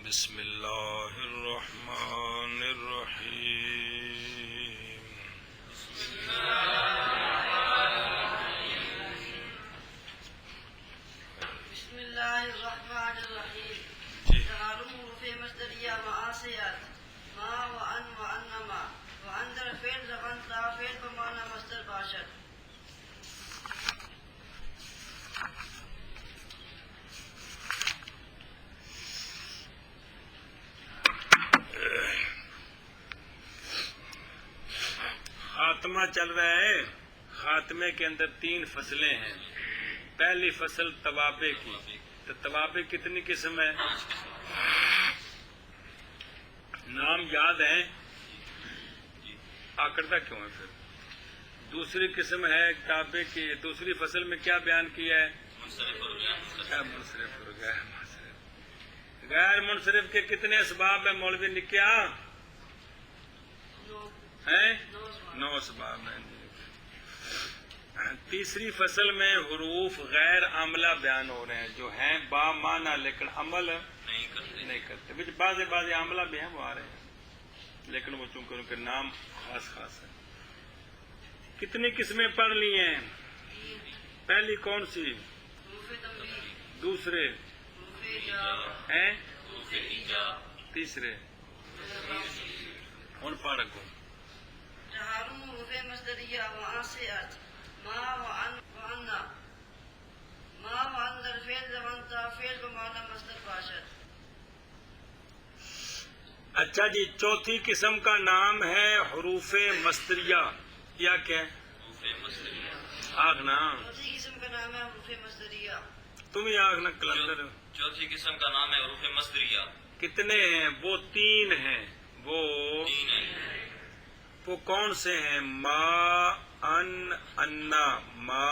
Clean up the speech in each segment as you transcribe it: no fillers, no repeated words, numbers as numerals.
بسم اللہ الرحمن الرحیم بسم اللہ الرحمن الرحیم تعارف حروف مصدریہ معاصیات ما وان وانما واندر فعل زبان تا فعل بمعنى مصدر باشد. خاتمہ چل رہا ہے. خاتمے کے اندر 3 فصلیں ہیں. پہلی فصل توابع کی. تو توابع کتنی قسم ہے؟ نام یاد ہے؟ آکڑتا کیوں ہے پھر؟ دوسری قسم ہے تابع کی. دوسری فصل میں کیا بیان کیا ہے؟ منصرف اور غیر منصرف. غیر منصرف کے کتنے اسباب ہیں مولوی نے کیا ہیں؟ 9 اسباب ہیں. تیسری فصل میں حروف غیر عاملہ بیان ہو رہے ہیں جو ہیں با معنی لیکن عمل نہیں کرتے. بعض عاملہ بھی ہیں وہ آ رہے ہیں لیکن وہ چونکہ ان کے نام خاص ہے. کتنی قسمیں پڑھ لی ہیں؟ پہلی کون سی؟ دوسرے ہیں؟ تیسرے ان پڑھ کو. تعارف حروف مصدریہ معاصیات ما وان وانا ما واندر فعل زبان تا فعل بمعنى مصدر باشد. اچھا جی، چوتھی قسم کا نام ہے حروف مصدریہ. یا کیا ہے؟ آگنا چوتھی قسم کا نام ہے حروف مصدریہ. تم ہی آگنا کلندر. چوتھی قسم کا نام ہے حروف مصدریہ. کتنے ہیں؟ وہ 3 ہیں. وہ کون سے ہیں؟ ما ان انا. ما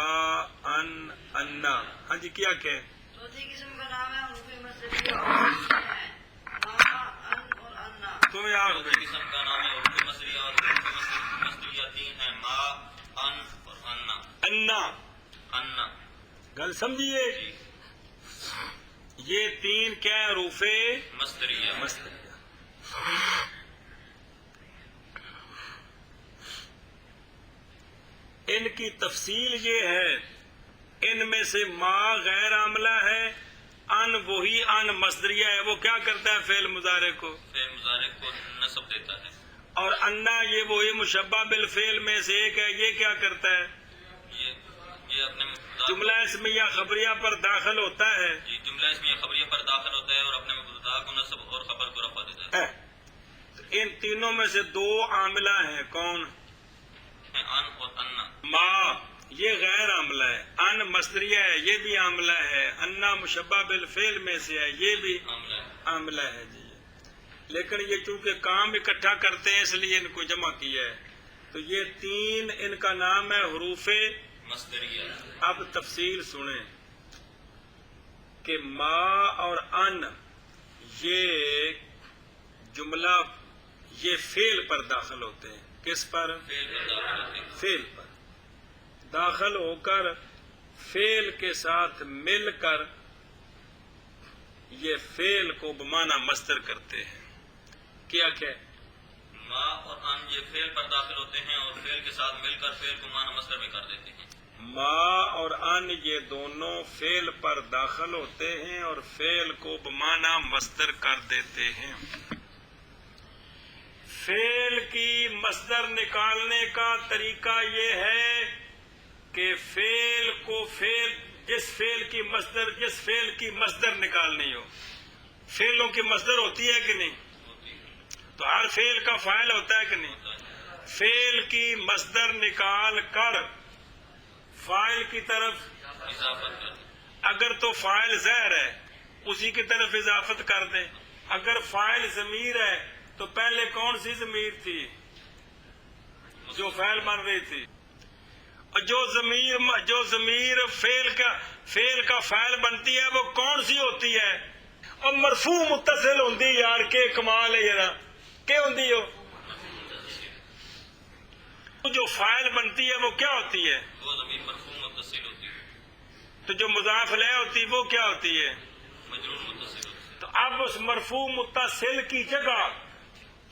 ان انا. ہاں جی کیا کہ چوتھی قسم کا نام ہے حروف مصدریہ اور ما ان اور انا. تم یاد چوتھی قسم کا نام ہے حروف مصدریہ اور حروف مصدریہ 3 ہیں ما ان اور انا. انا گل سمجھیے. یہ 3 کیا ہے؟ حروف مصدریہ. ان کی تفصیل یہ ہے، ان میں سے ما غیر عاملہ ہے، ان وہی ان مصدریہ ہے. وہ کیا کرتا ہے؟ فعل مضارع کو نصب دیتا ہے. اور انا یہ وہی مشبہ بالفعل میں سے ایک ہے. یہ کیا کرتا ہے؟ یہ اپنے جملہ اسمیہ خبریہ پر داخل ہوتا ہے. جملہ اسمیہ خبریہ پر داخل ہوتا ہے اور اپنے مبتدا کو نصب اور خبر کو رفع دیتا ہے. ان تینوں میں سے 2 عاملہ ہیں. کون؟ ان اور انا. ما یہ غیر عاملہ ہے، ان مصدریہ ہے یہ بھی عاملہ ہے، انا مشبہ بالفعل میں سے ہے یہ بھی عاملہ ہے جی. لیکن یہ چونکہ کام اکٹھا کرتے ہیں اس لیے ان کو جمع کیا ہے. تو یہ 3 ان کا نام ہے حروف مصدریہ. اب تفصیل سنیں کہ ما اور ان یہ جملہ یہ فعل پر داخل ہوتے ہیں. کس پر؟ فعل پر داخل ہو کر فعل کے ساتھ مل کر یہ فعل کو بمعنی مصدر کرتے ہیں. کیا ما اور ان یہ فعل پر داخل ہوتے ہیں اور فعل کے ساتھ مل کر فعل کو معنی مصدر میں کر دیتے ہیں. ما اور ان یہ دونوں فعل پر داخل ہوتے ہیں اور فعل کو بمعنی مصدر کر دیتے ہیں. فعل کی مصدر نکالنے کا طریقہ یہ ہے کہ فعل کو جس فعل کی مصدر نکالنی ہو. فعلوں کی مصدر ہوتی ہے کہ نہیں؟ تو ہر فعل کا فاعل ہوتا ہے کہ نہیں؟ فعل کی مصدر نکال کر فاعل کی طرف اضافت کر اگر تو فاعل ظاہر ہے اسی کی طرف اضافت کر دیں. اگر فاعل ضمیر ہے تو پہلے کون سی ضمیر تھی جو فعل بن رہی تھی؟ اور جو ضمیر فعل کا فاعل بنتی ہے وہ کون سی ہوتی ہے؟ اور مرفوع متصل ہوندی یار کے کمال ہے ذرا کہ ہوندی ہو. جو فاعل بنتی ہے وہ کیا ہوتی ہے؟ وہ ضمیر مرفوع متصل ہوتی ہے. تو جو مضاف الیہ ہوتی وہ کیا ہوتی ہے؟ مجرور متصل ہوتی ہے. تو اب اب اس مرفوع متصل کی جگہ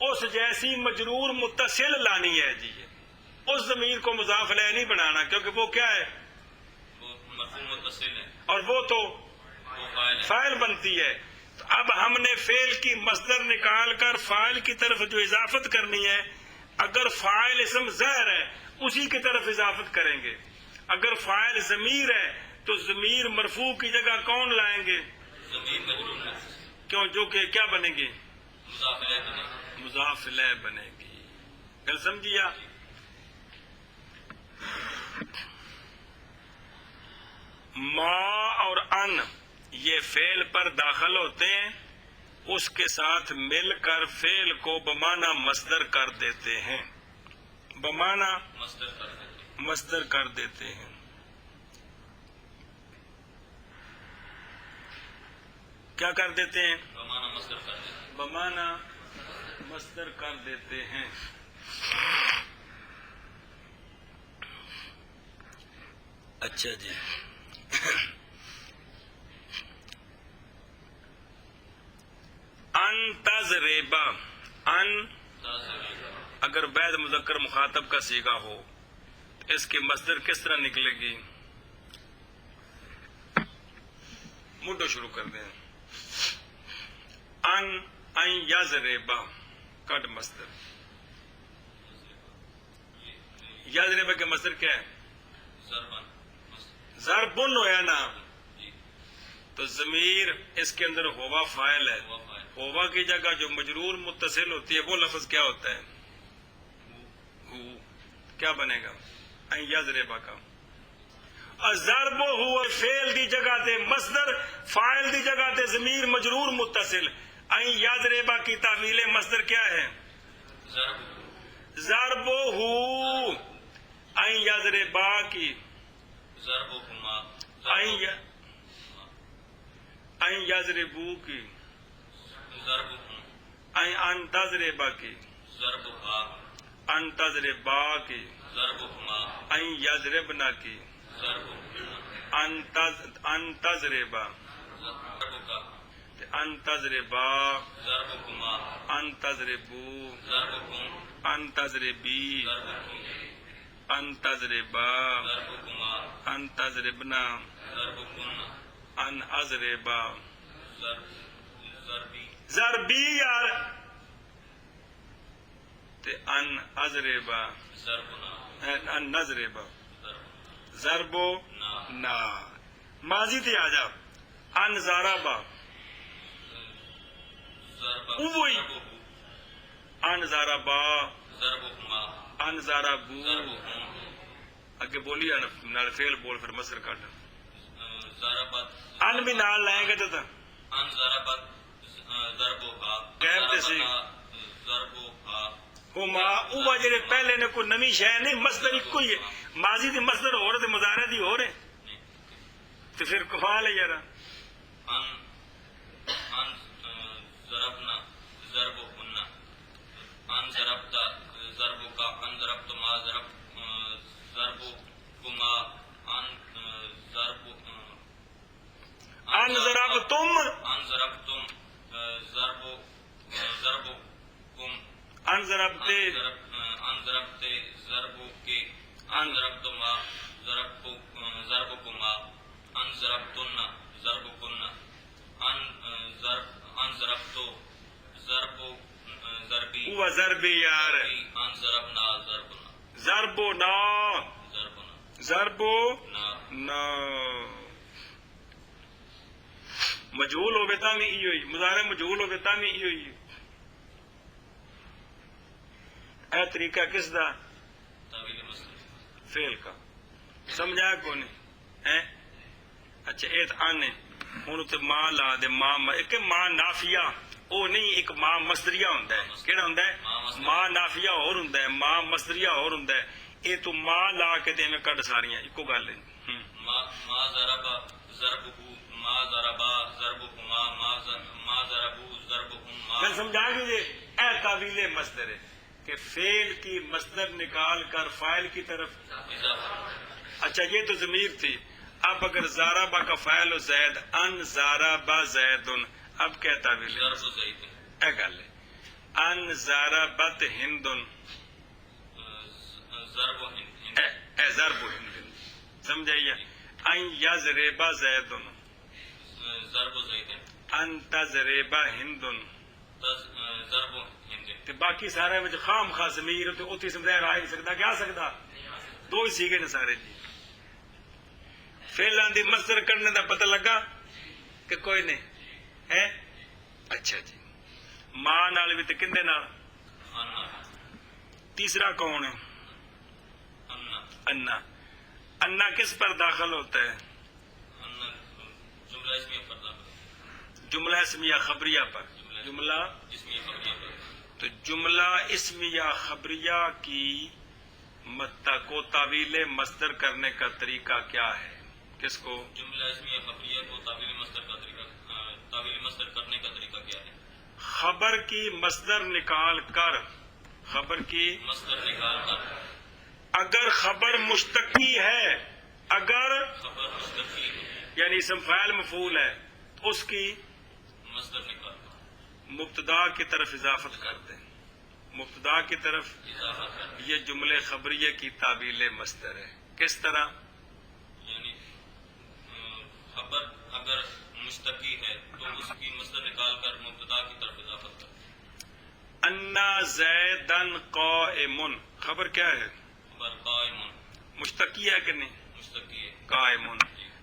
اس جیسی مجرور متصل لانی ہے جی. اس ضمیر کو مضاف الیہ نہیں بنانا کیونکہ وہ کیا ہے؟ وہ مرفوع متصل ہے اور وہ تو وہ فاعل ہے. فاعل بنتی ہے. تو اب ہم نے فعل کی مصدر نکال کر فاعل کی طرف جو اضافت کرنی ہے، اگر فاعل اسم ظاہر ہے اسی کی طرف اضافت کریں گے. اگر فاعل ضمیر ہے تو ضمیر مرفوع کی جگہ کون لائیں گے؟ ضمیر مجرور متصل کیوں؟ جو کہ کیا بنے گی؟ مضاف الیہ بنے گا. مضاف الیہ بنے گی. گل سمجھیا؟ ما اور ان یہ فعل پر داخل ہوتے ہیں، اس کے ساتھ مل کر فعل کو بمعنی مصدر کر دیتے ہیں. بمعنی مصدر کر دیتے ہیں. مصدر کر دیتے ہیں. کیا کر دیتے ہیں؟ بمعنی مصدر کر دیتے ہیں. بمعنی مصدر کر دیتے ہیں. اچھا جی. ان تضربا، ان اگر بعد مذکر مخاطب کا صیغہ ہو تو اس کی مصدر کس طرح نکلے گی؟ مڈو شروع کر دیں. ان یضربا کٹ مصدر. یضربا کے مصدر کیا ہے؟ ضربن مصدر. ضربن ہویا نا، جی تو ضمیر اس کے اندر ہوا فاعل ہے. ہوا فاعل. ہوا کی جگہ جو مجرور متصل ہوتی ہے وہ لفظ کیا ہوتا ہے؟ ہو. کیا بنے گا؟ ان یضربا کا. اور ضرب ہوا فعل دی جگہ تے مصدر، فاعل دی جگہ تے ضمیر مجرور متصل. ان یضربا کی تعویل مصدر کیا ہے؟ ضرب ضرب ہو. ان یضربا کی ضربهما ان یضربو کی ضربهم ان تضربا کی ضربها ان تضربا کی ضربهما ان یضربنا کی ضربهما ان تضربا ضربك ان تضربا ضربكما ان تضربو ضربكم ان تضربی ضربكم ان تضربا ضربكما ان تضربنا ضربكن ان اضربا ضربي ضربی یار تے ان اضربا ضربنا ان نضربا ضرب ضربو نا. ماضی تے آ جا. ان ضربا ضرب اوئی. ان ضربا ضربهما ان ضربو. ضربهم اگے بولی نال فعل بول پھر مصدر کٹ. ضربت ان بھی نال لائیں گے تو ان ضربت ضربها کہتے سی ضربها ہما اوہ جڑے پہلے نے کوئی نمی شے نہیں، مصدر ایک ہی ہے. ماضی دی مصدر ہو رہے تے مضارع دی ہو رہے تو پھر کفال ہے یار. ان ضربنا ضربهن ان ضربت ضربك ان ضربت ما ضربكما ان ضرب ان ضربتم ان ضربتم ضربكم ان ضربتے ان ضربت ضربك ان ضربتما ضربكما ان ضربتن ضربكن ان ضربتو ضربی اوہ ضربی یار. ان ضربنا ضربنا ضربو نا ضربنا ضربو نا نا. مجہول ہوگے تا بھی ای ہوئی، مضارع مجہول ہوگے تا بھی ای ہوئی. اے طریقہ کس دا؟ تعویل مصدر فعل کا. سمجھا کو نہیں؟ اچھا ایت آنے ہوں تے ماں لا دے. ماں ایک ماں نافیہ او نہیں، ایک ماں مصدریہ ہوندا ہے. کیڑا ہوندا ہے؟ ماں نافیہ اور ہوندا ہے، ماں مصدریہ اور ہوندا ہے. اے تو ماں لا کے تے میں کڈ ساریاں اکو گل ہے. ما ضرب ضربه ما ضربا ضربهما ما ضربوا ضربهم میں سمجھا گی یہ اے تعویل مصدر ہے کہ فعل کی مصدر نکال کر فاعل کی طرف. اچھا یہ تو ضمیر تھی. اب اگر ضربا کا فاعل و زید ان ضربا زیدن، اب کیا تعویل ہے؟ ضرب زید اے گل ہے ان ضربت ہندن ضرب ہند اے ضرب ہند سمجھائیے ان یضرب زیدن ضرب زید ان تضرب ہندن ضرب ہند تے باقی سارے وچ خام خاص ضمیر تے اوتھی سمجھا رہا نہیں سکدا کیا سکدا دو ہی سیگے نے سارے جی فعلاں دی مصدر کرنے دا پتہ لگا کہ کوئی نہیں ہے اچھا جی ماں نال بھی تے کندے نال انا تیسرا کون ہے انا انا انا کس پر داخل ہوتا ہے انا جملہ اسمیہ پر داخل جملہ اسمیہ خبریہ پر جملہ اسمیہ خبریہ پر تو جملہ اسمیہ خبریہ کی کو تعویل مصدر کرنے کا طریقہ کیا ہے کس کو جملہ اسمیہ خبریہ کو تعویل مصدر کا طریقہ تعویل مصدر کرنے کا طریقہ کیا ہے خبر کی مصدر نکال کر خبر کی مصدر نکال کر اگر خبر مشتقی ہے اگر خبر مستقی یعنی اسم فاعل مفعول ہے تو اس کی مصدر نکال کر مبتدا کی طرف اضافت کر دیں مبتدا کی طرف اضافہ کر یہ جملے خبریہ کی تعویل مصدر ہے کس طرح یعنی خبر اگر مستقی ہے تو اس کی مصدر نکال کر مبتدا کی طرف اضافت کر انا زیدن قائم خبر کیا ہے خبر قائم مشتقی ہے کہ نہیں مستقی ہے قائم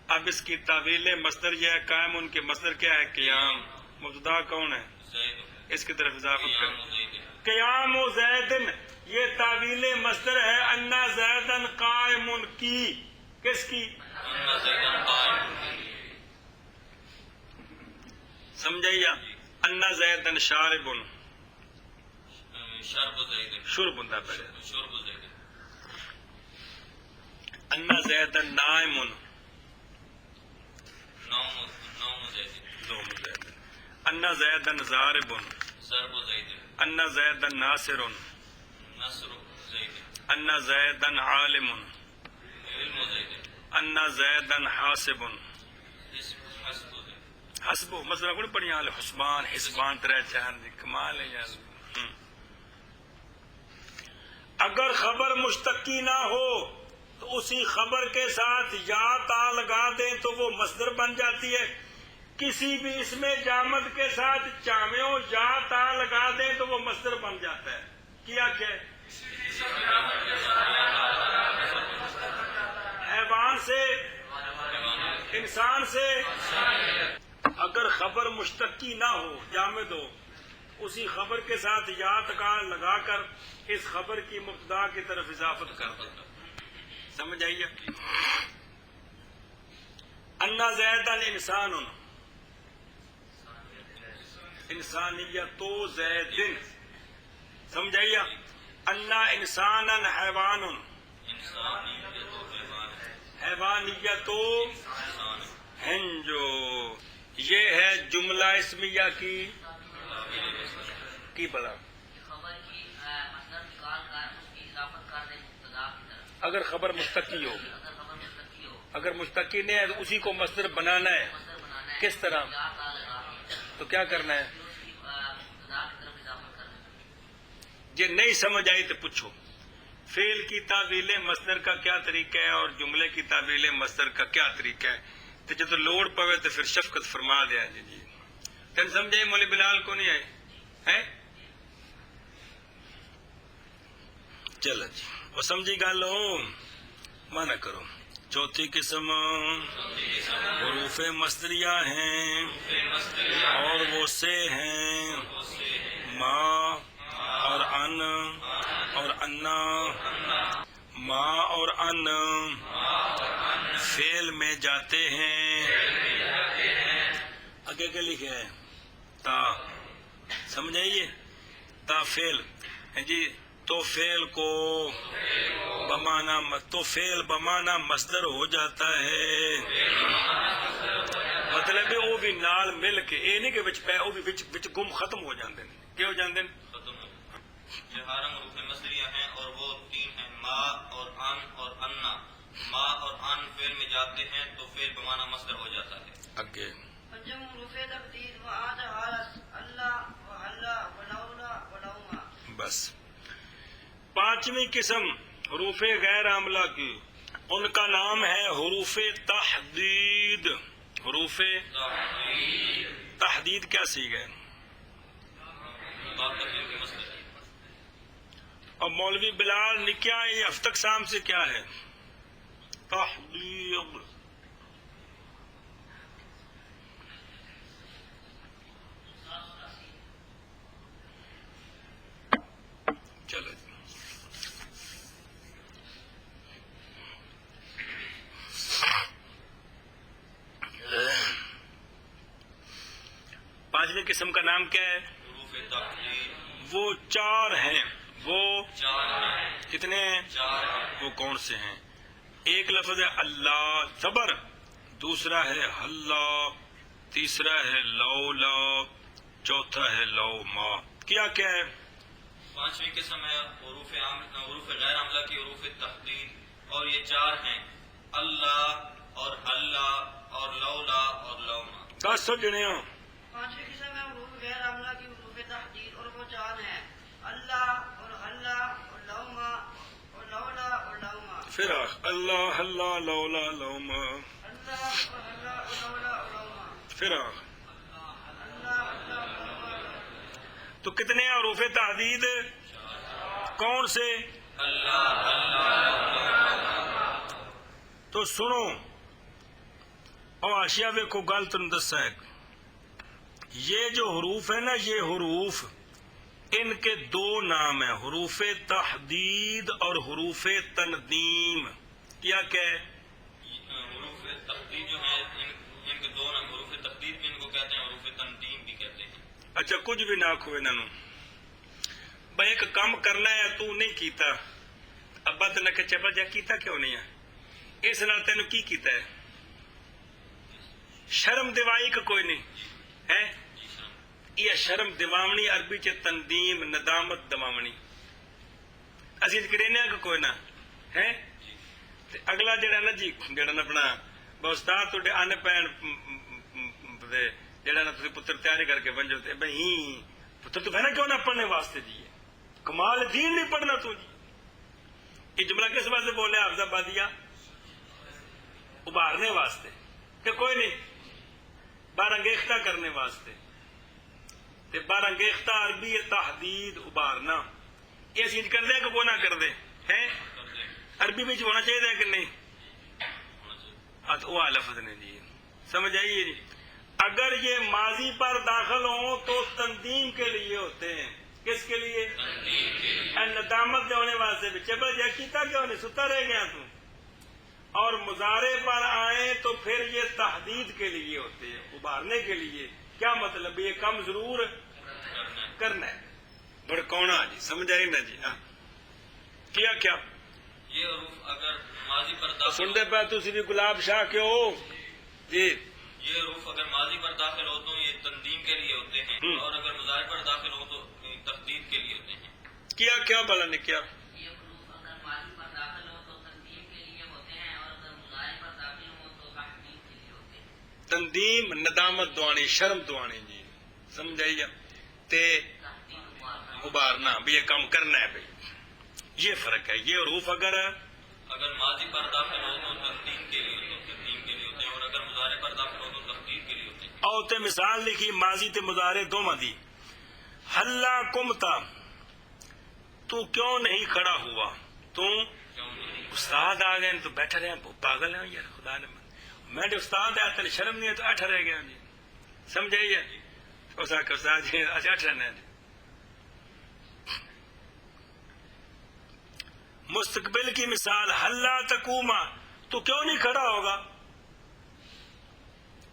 اب اس کی تعویل مصدر یہ ہے قائم ان کے مصدر کیا ہے قیام مبتدا کون ہے زید اس کی طرف اضافت قیام کر زید قیام و زیدن یہ تعویل مصدر ہے انا زیدن قائم کی کس کی انا زیدن قائم سمجھائیے انا زیدن شارب شرب زید شرب ہوتا پہلے شرب زید انا زیدن نائم نوم زید دوم زیدن انا زیدن ضارب ضرب زید انا زیدن ناصر نصر زید انا زیدن عالم علم زید انا زیدن حاسب حسب زید حسب مسئلہ کو نہیں پڑھی حال حسبان حسبان ترے چاہن دی کمال ہے یار اگر خبر مشتقی نہ ہو تو اسی خبر کے ساتھ یا تا لگا دیں تو وہ مصدر بن جاتی ہے کسی بھی اسم جامد کے ساتھ چامو یا تا لگا دیں تو وہ مصدر بن جاتا ہے کیا کیا حیوان سے انسان سے اگر خبر مشتقی نہ ہو جامد ہو اسی خبر کے ساتھ یا تکان لگا کر اس خبر کی مبتدا کی طرف اضافت کر دیں سمجھ آئیے انا زیدن انسان انسانیت و زیدن سمجھ آئیے انا انسان حیوان حیوانیت و ہنجو یہ ہے جملہ اسمیہ کی بلا خبر کی مصدر نکال کر اس کی اضافت کر دیں مبتدا کی طرف اگر خبر مستقی ہو اگر خبر مستقی ہو اگر مستقی نہیں ہے تو اسی کو مصدر بنانا ہے مصدر بنانا ہے کس طرح یا تا لگا کے تو کیا کرنا ہے پھر اس کی مبتدا کی طرف اضافت کر دیں یہ نہیں سمجھ آئی تو پوچھو فعل کی تعویل مصدر کا کیا طریقہ ہے اور جملے کی تعویل مصدر کا کیا طریقہ ہے تو جب لوڑ پوے تو پھر شفقت فرما دیا جی تین سمجھے مولی بلال کو نہیں آئے ہیں چلو جی وہ سمجھی گل ہو مانا کرو چوتھی قسم حروف مصدریہ ہیں اور وہ سے ہیں ما اور ان اور انا ما اور ان فعل میں جاتے ہیں آگے کیا لکھے ہے تا سمجھائیے تا فعل جی تو فعل کو بمانا مصدر ہو جاتا ہے مطلب وہ بھی نال مل کے یہ نہیں کہ وہ بھی گم ختم ہو جاندے ہیں کیا ہو جاندے ہیں ختم ہو یہ حرم حروف مصدریہ ہیں اور وہ تین ہیں ما اور ان اور انا ما اور ان فعل میں جاتے ہیں تو فعل بمانا مصدر ہو جاتا ہے اگے جم حروف تقدیر وآج حالت اللہ وحلا ولولا ولوما. بس پانچویں قسم حروف غیر عاملہ کی، ان کا نام ہے حروف تحدید. حروف تحدید کیا سیکھ ہے؟ اور مولوی بلال نکیا یہ ہفتک شام سے کیا ہے؟ تحدید. چلو پانچویں قسم کا نام کیا ہے؟ حروف تقدیر. وہ چار ہیں. وہ چار ہیں. کتنے ہیں؟ چار ہیں. وہ کون سے ہیں؟ ایک لفظ ہے اللہ زبر، دوسرا ہے اللہ، تیسرا ہے لولا، چوتھا ہے لوما. کیا کیا ہے؟ پانچویں قسم ہے حروف غیر عاملہ کی حروف تقدیر، اور یہ چار ہیں اللہ اور اللہ اور لولا اور لوما. 10 جنے ہو. پانچویں قسم ہے حروف غیر عاملہ کی حروف تحدید، اور وہ چار ہیں اللہ اور اللہ اور لوما اور لولا اور لوما. پھر اللہ اللہ لولا لوما. اللہ اور اللہ اور لولا اور لوما. پھر اللہ اللہ اور لولا. تو کتنے ہیں حروف تحدید؟ کون سے؟ اللہ اللہ. تو سنو اور آشیا ویکو گل تم دسا ہے، یہ جو حروف ہے نا، یہ حروف ان کے دو نام ہیں، حروف تحدید اور حروف تنظیم. کیا کہ حروف تقدیر جو ہے ان کے دو نام، حروف تقدیر بھی ان کو کہتے ہیں، حروف تنظیم بھی کہتے ہیں. اچھا کچھ بھی نہ کھوے انہوں بھائی ایک کام کرنا ہے تو نہیں کیتا، ابا تین کہ چپا جا کیتا کیوں نہیں ہے؟ اس نال تین کی کیتا ہے؟ شرم دیوائی کا کوئی نہیں ہے. یہ شرم دیوامنی عربی چ تنظیم ندامت دمامنی اسی کرینے کا کوئی نہ ہے. اگلا جڑا نا جی جڑا نا اپنا استاد تھوڑے ان پین جڑا نا تسی پتر تیاری کر کے بنجو تے بھئی پتر تو بہنا کیوں نہ پڑھنے واسطے جی کمال دین نہیں پڑھنا تو جی. یہ جملہ کس واسطے بولے حافظ آبادیہ؟ ابھارنے واسطے کہ کوئی نہیں، بارانگیختہ کرنے واسطے. تے بارانگیختہ عربی تحدید ابھارنا. یہ چیز کر دے کہ وہ نہ کر دے ہے؟ عربی میں ہونا چاہیے کہ نہیں؟ وہ لفظ نے جی سمجھ آئیے جی. اگر یہ ماضی پر داخل ہوں تو تنظیم کے لیے ہوتے ہیں. کس کے لیے؟ ندامت ہونے واسطے بھی چبل جا کیتا کیوں نہیں ستا رہ گیا تو. اور مضارع پر آئے تو پھر یہ تحدید کے لیے ہوتے ہیں، ابھارنے کے لیے. کیا مطلب؟ یہ کم ضرور کرنا ہے. بڑا کونا جی سمجھ آئی نا جی. ہاں کیا کیا یہ حروف اگر ماضی پر داخل سنتے پہ تسی بھی گلاب شاہ کے ہو جی. یہ حروف اگر ماضی پر داخل ہو تو یہ تنظیم کے لیے ہوتے ہیں، اور اگر مضارع پر داخل ہو تو تقدیر کے لیے ہوتے ہیں. کیا کیا بلا نے کیا؟ یہ حروف اگر ماضی پر داخل ہو تو تنظیم کے لیے ہوتے ہیں، اور اگر مضارع پر داخل ہو تو تحدید کے لیے ہوتے ہیں. تنظیم ندامت دوانی شرم دوانی جی سمجھ آئی تے ابھارنا بھی یہ کام کرنا ہے بھائی. یہ فرق ہے. یہ حروف اگر ماضی پر داخل ہو تو تنظیم کے لیے ہوتے ہیں، اور اگر مضارع پر داخل ہو تو تقدیر کے لیے ہوتے ہیں. اور تے مثال لکھی ماضی تے مضارع دونوں دی. حلا کمتا تو کیوں نہیں کھڑا ہوا؟ تو استاد آ گئے تو بیٹھا رہے پاگل ہے یار خدا نے میں جو استاد آیا تیرے شرم نہیں ہے تو اٹھا رہ گیا جی سمجھ آئیے. استاد جی اٹھ رہنا جی. مستقبل کی مثال حلا تقوما تو کیوں نہیں کھڑا ہوگا؟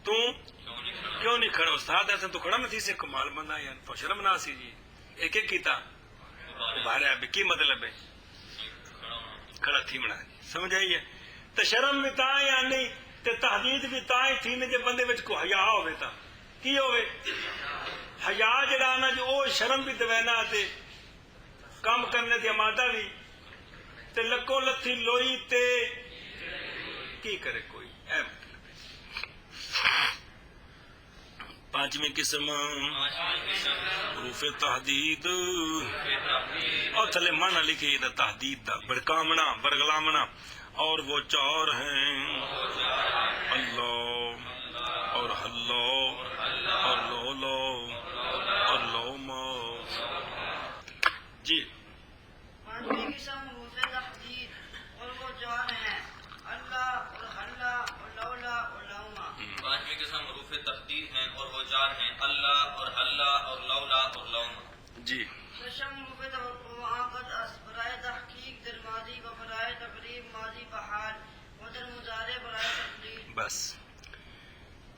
تو کیوں نہیں کھڑا؟ استاد ایسا تو کھڑا نہ تھی سے کمال بندہ یار تو شرم نہ سی جی. ایک ایک کیتا بارے ابھی کی مطلب ہے کھڑا تھی منا سمجھ آئیے. تو شرم بھی تا یا نہیں تے تحدید بھی تا ہی تھی نے جے بندے وچ کو حیا ہوے تا کی ہوے حیا جڑا نا جو او شرم بھی دوینا تے کام کرنے دی آمادہ بھی تے لکو لتھی لوئی تے کی کرے کوئی. اے مطلب پانچویں قسم پانچویں قسم حروف تحدید حروف تحدید اور تھلے مانا لکھے دا تحدید دا بڑکامنا برگلامنا اور وہ چار ہیں اللہ اور اللہ اور لولو اور لوما. جی پانچویں قسم حروف تحدید اور وہ چار ہیں اللہ اور حلہ اور لولا اور لوما. پانچویں قسم حروف تحدید ہیں اور وہ چار ہیں اللہ اور حلہ اور لولا اور لوما. جی ششم حروف توقع وعاقد اس برائے تحقیق در ماضی و برائے تقریب ماضی بحال و در مضارع برائے تقلیل. بس.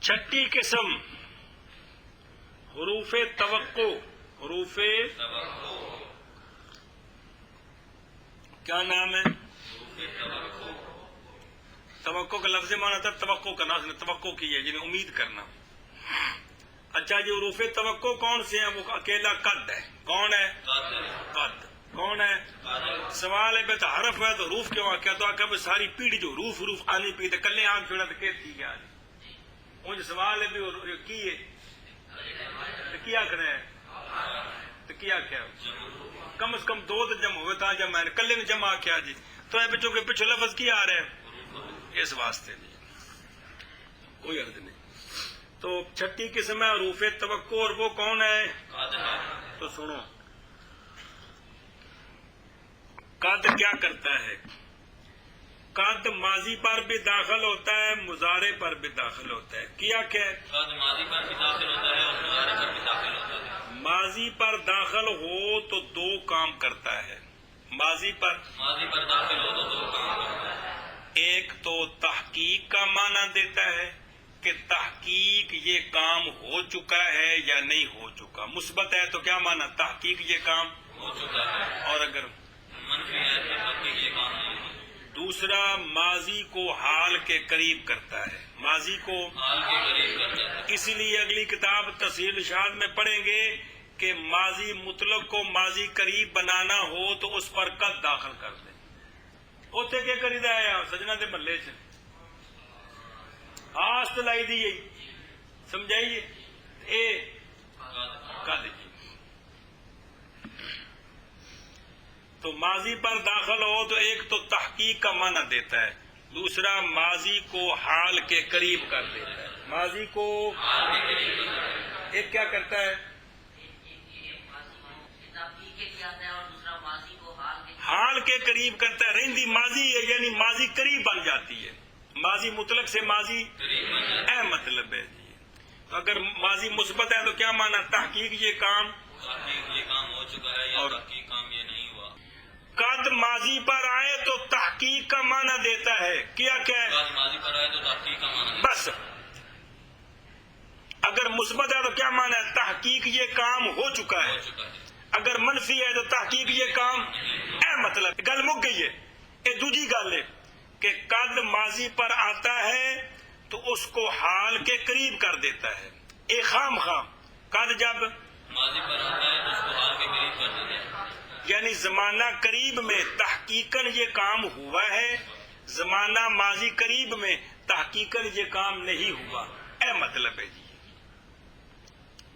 چھٹی قسم حروف توقع. حروف توقع کیا نام ہے؟ حروف توقع توقع کا لفظ مانا تھا توقع کا نام توقع کی ہے جنہیں امید کرنا. اچھا جی حروف توقع کون سے ہیں؟ وہ اکیلا قد ہے. کون ہے؟ قد. کون ہے؟ سوال ہے بیٹا حرف ہے تو حروف کیوں آ تو آ ساری پیڑھی جو حروف آنی پی کلے آن چھوڑا تو کہتی کیا مجھے سوال ہے بھی کی ہے تو کیا کرے تو کیا کیا کم از کم دو تو جمع ہوئے تھا جب میں نے کلے میں جمع کیا جی تو اے بچوں کے پیچھے لفظ کیا آ رہے ہیں اس واسطے جی کوئی عرض نہیں. تو چھٹی قسم ہے حروف توقع اور وہ کون ہے؟ تو سنو قد کیا کرتا ہے؟ قد ماضی پر بھی داخل ہوتا ہے مضارع پر بھی داخل ہوتا ہے. کیا کیا ہے؟ قد ماضی پر بھی داخل ہوتا ہے اور مضارع پر بھی داخل ہوتا ہے. ماضی پر داخل ہو تو دو کام کرتا ہے. ماضی پر داخل ہو تو دو کام کرتا ہے. ایک تو تحقیق کا معنی دیتا ہے کہ تحقیق یہ کام ہو چکا ہے یا نہیں ہو چکا. مثبت ہے تو کیا معنی؟ تحقیق یہ کام ہو چکا ہے. اور اگر منفی ہے تو تحقیق یہ کام نہیں ہے. دوسرا ماضی کو حال کے قریب کرتا ہے. ماضی کو حال کے قریب کرتا ہے. اسی لیے اگلی کتاب تفصیل ارشاد میں پڑھیں گے کہ ماضی مطلق کو ماضی قریب بنانا ہو تو اس پر قد داخل کر دیں. اوتے کیا کری دا ہے سجنا دے محلے چ آست لائی دی سمجھائیے اے قد جی. تو ماضی پر داخل ہو تو ایک تو تحقیق کا معنی دیتا ہے دوسرا ماضی کو حال کے قریب کر دیتا ہے. ماضی کو ایک کیا کرتا ہے؟ حال کے قریب کرتا ہے. رہندی ماضی ہے یعنی ماضی قریب بن جاتی ہے. ماضی مطلق سے ماضی اے مطلب ہے جی. تو اگر ماضی مثبت ہے تو کیا معنی؟ تحقیق یہ کام ہو چکا ہے یا تحقیق کام یہ نہیں ہوا. قد ماضی پر آئے تو تحقیق کا معنی دیتا ہے. کیا کیا ہے؟ قد ماضی پر آئے تو تحقیق کا معنی. بس اگر مثبت ہے تو کیا معنی ہے؟ تحقیق یہ کام ہو چکا ہے. اگر منفی ہے تو تحقیق یہ کام اے مطلب گل مک گئی ہے. یہ دوسری گل ہے کہ قد ماضی پر آتا ہے تو اس کو حال کے قریب کر دیتا ہے. ایک خام قد جب ماضی پر آتا ہے تو اس کو حال کے قریب کر دیتا ہے. یعنی زمانہ قریب میں تحقیقاً یہ کام ہوا ہے زمانہ ماضی قریب میں تحقیقاً یہ کام نہیں ہوا. اے مطلب ہے جی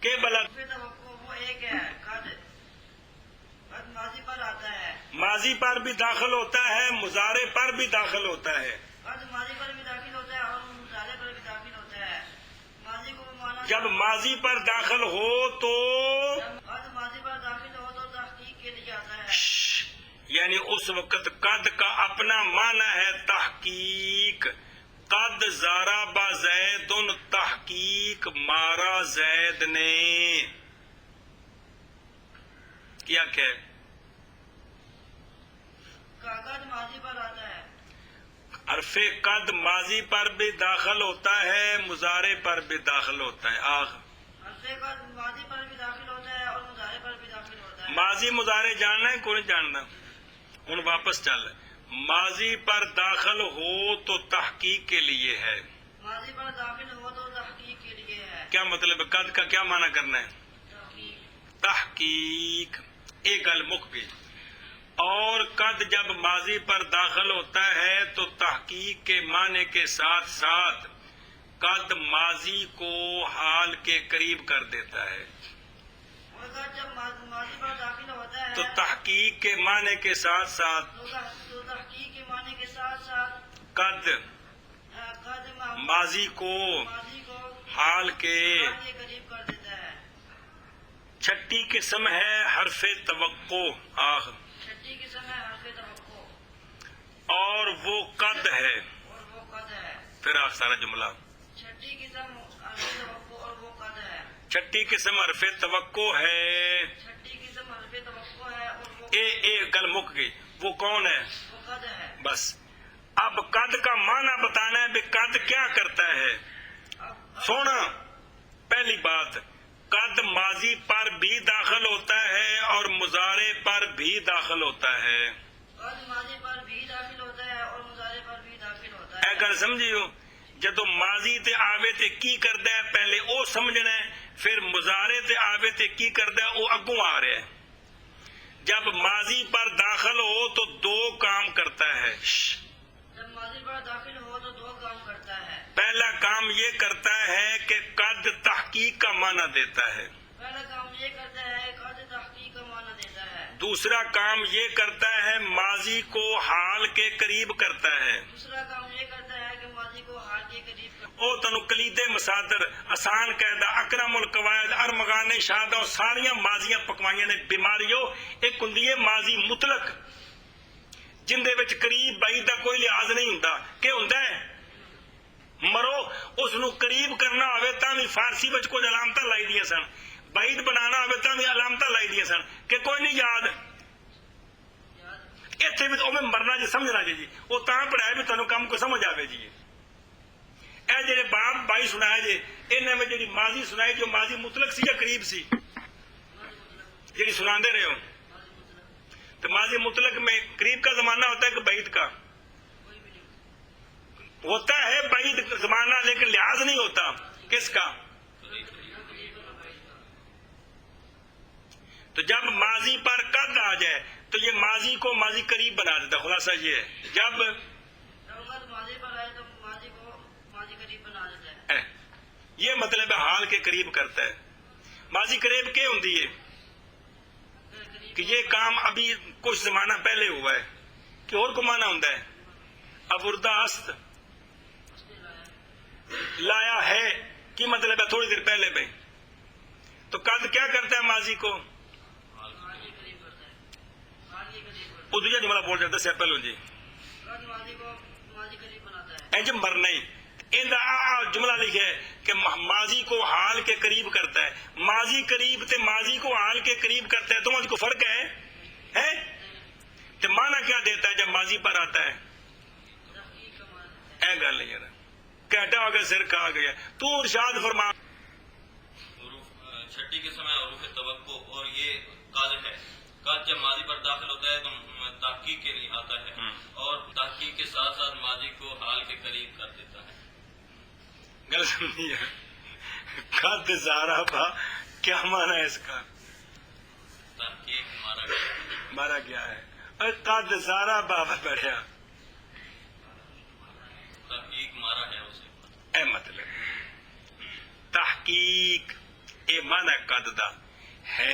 کہ بلا حروف توقع وہ ایک ہے قد ماضی پر آتا ہے. ماضی پر بھی داخل ہوتا ہے مضارع پر بھی داخل ہوتا ہے. قد ماضی پر بھی داخل ہوتا ہے اور مضارع پر بھی داخل ہوتا ہے. ماضی کو مانا جب ماضی پر داخل ہو تو قد ماضی پر داخل ہو تو تحقیق کے لیے آتا ہے. یعنی اس وقت قد کا اپنا معنی ہے تحقیق. قد ضرب زید تحقیق مارا زید نے. کیا کہ قد ماضی پر آتا ہے. حرف قد ماضی پر بھی داخل ہوتا ہے مضارع پر بھی داخل ہوتا ہے. حرف قد ماضی پر بھی داخل ہوتا ہے اور مضارع پر بھی داخل ہوتا ہے. ماضی مضارع جاننا ہے کوئی نہیں جاننا. ہوں واپس چل. ماضی پر داخل ہو تو تحقیق کے لیے ہے. ماضی پر داخل ہو تو تحقیق کے لیے ہے. کیا مطلب ہے؟ قد کا کیا معنی کرنا ہے؟ تحقیق. تحقیق. ایک گل مک گئی. اور قد جب ماضی پر داخل ہوتا ہے تو تحقیق کے معنی کے ساتھ ساتھ قد ماضی کو حال کے قریب کر دیتا ہے. اور قد جب ماضی پر داخل ہوتا ہے تو تحقیق کے معنی کے ساتھ ساتھ تو تحقیق کے معنی کے ساتھ ساتھ قد قد ماضی کو ماضی کو حال کے حال کے قریب کر دیتا ہے. چھٹی قسم ہے حرف توقع آخ، چھٹی قسم ہے حرف توقع اور وہ قد ہے. اور وہ قد ہے. پھر آخ سارا جملہ. چھٹی قسم حرف توقع اور وہ قد ہے. چھٹی قسم حرف توقع ہے. چھٹی قسم حرف توقع ہے اور وہ اے گل مک گئی. وہ کون ہے؟ وہ قد ہے. بس اب قد کا معنی بتانا ہے بھی قد کیا کرتا ہے. سونا پہلی بات، قد ماضی پر بھی داخل ہوتا ہے اور مضارع پر بھی داخل ہوتا ہے. قد ماضی پر بھی داخل ہوتا ہے اور مضارع پر بھی داخل ہوتا اے ہے. گل سمجھیو، جدو ماضی تے آوے تے کی کردا ہے پہلے او سمجھنا ہے، پھر مضارع تے آوے تے کی کردا ہے او اگوں آ رہا ہے. جب ماضی پر داخل ہو تو دو کام کرتا ہے. جب ماضی پر داخل ہو تو دو کام کرتا ہے. پہلا کام یہ کرتا ہے کہ قد تحقیق کا معنی دیتا ہے. پہلا کام یہ کرتا ہے قد تحقیق کا معنی دیتا ہے. دوسرا کام یہ کرتا ہے ماضی کو حال کے قریب کرتا ہے. دوسرا کام یہ کرتا ہے کہ ماضی کو حال کے قریب کرتا او تنو کلید مصادر آسان قاعدہ اکرم القواعد ارمغان شہادہ اور ساریاں ماضیاں پکوائیاں نے بیماریوں. ایک ہندی ہے ماضی مطلق جن دے وچ قریب بعید دا کوئی لحاظ نہیں ہوندا. کہ ہوندا ہے مرو اس نو قریب کرنا ہوئے تاں بھی فارسی وچ کچھ علامتاں لائی دیاں سن، بعید بنانا ہوئے تاں بھی علامتاں لائی دیاں سن کہ کوئی نہیں یاد. اتنے بھی اوے مرنا جی سمجھنا جی وہ تاں پڑھایا بھی تمہیں کم کو سمجھ آئے جی. اے جڑے باپ بائی سنایا جی انہاں میں جڑی ماضی سنائی جو ماضی مطلق سی یا قریب سی جڑی سناندے رہے ہو، تو ماضی مطلق میں قریب کا زمانہ ہوتا ہے کہ بعید کا ہوتا ہے. بعید زمانہ لیکن لحاظ نہیں ہوتا کس کا. تو جب ماضی پر قد آ جائے تو یہ ماضی کو ماضی قریب بنا دیتا. خلاصہ یہ ہے جب ہے. ماضی پر آئے تو ماضی کو ماضی قریب بنا دیتا ہے. یہ مطلب ہے حال کے قریب کرتا ہے. ماضی قریب کیا ہوتی ہے کہ یہ کام ابھی کچھ زمانہ پہلے ہوا ہے. کہ اور کو مانا ہوتا ہے ابردہ است لایا ہے کی مطلب ہے تھوڑی دیر پہلے میں. تو قد کیا کرتا ہے ماضی کو حال کے قریب کرتا ہے. حال کے قریب کرتا ہے. وہ دوسرا جملہ بول جاتا ہے پہلو جی قد ماضی کو ماضی قریب بناتا ہے. انج مرنا ہی جملہ لکھا ہے کہ ماضی کو حال کے قریب کرتا ہے. ماضی قریب تے ماضی کو حال کے قریب کرتا ہے تو مجھ کو فرق ہے تو معنی کیا دیتا ہے جب ماضی پر آتا ہے. تحقیق کا معنی دیتا ہے. اے گل یار کہتا ہو گیا سر کھا گیا. تو ارشاد فرما. چھٹی قسم ہے حروف توقع اور یہ قد ہے. قد جب ماضی پر داخل ہوتا ہے تو تحقیق کے لیے آتا ہے اور تحقیق کے ساتھ ساتھ ماضی کو حال کے قریب کر دیتا ہے. گل سمجھیے قد زارا با کیا مانا ہے اس کا؟ تحقیق مارا گیا. مارا گیا ہے. قد زارا بابا بڑھیا تحقیق مارا ہے اسے. اے مطلب تحقیق اے مانا قد دا ہے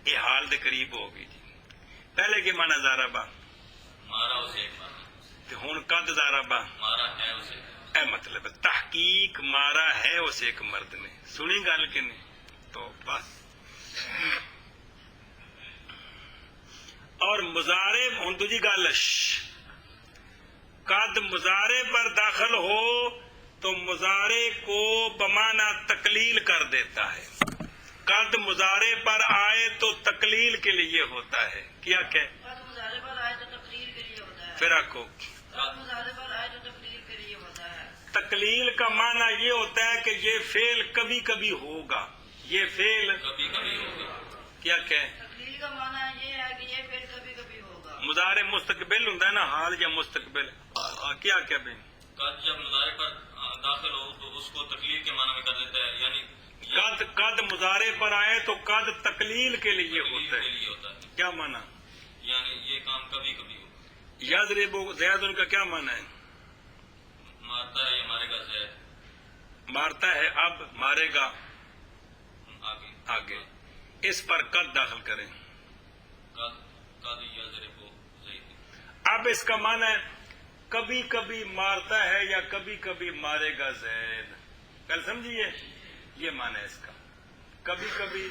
یہ حال دے قریب ہو گئی جی. پہلے کے مانا زارا با مارا اسے ایک بار تے ہن قد زارا با مارا ہے اسے. اے مطلب تحقیق مارا ہے اسے ایک مرد نے. سنی گل کہ نہیں؟ تو بس. اور مضارع ہن دوجی گل قد مضارع پر داخل ہو تو مضارع کو بمانا تقلیل کر دیتا ہے. قد مضارع پر آئے تو تقلیل کے لیے ہوتا ہے. کیا کہ قد مضارع پر آئے تو تقریر کے لیے ہوتا ہے. پھر آکو قد مضارع پر آئے تو تقریر کے لیے ہوتا ہے. تقلیل کا معنی یہ ہوتا ہے کہ یہ فعل کبھی کبھی ہوگا. یہ فعل کبھی کبھی ہوگا. کیا کہ تقریر کا معنی یہ ہے کہ یہ فعل کبھی کبھی ہوگا. مضارع مستقبل ہوتا ہے نا حال یا مستقبل. کیا کہ بھائی قد جب مضارع پر داخل ہو تو اس کو تقلیل کے معنی میں کر دیتا ہے. یعنی قد مضارع پر آئے تو قد تقلیل کے لیے تقلیل ہوتا کے ہے. لیے ہوتا ہے. کیا معنی؟ یعنی یہ کام کبھی کبھی ہوگا. یضرب زید ان کا کیا معنی ہے؟ مارتا ہے یا مارے گا زید. مارتا ہے اب، مارے گا آگے آگے، اس پر قد داخل کریں. قد یضرب زید. اب اس کا معنی ہے کبھی کبھی مارتا ہے یا کبھی کبھی مارے گا زید. کل سمجھیے یہ معنی ہے اس کا، کبھی کبھی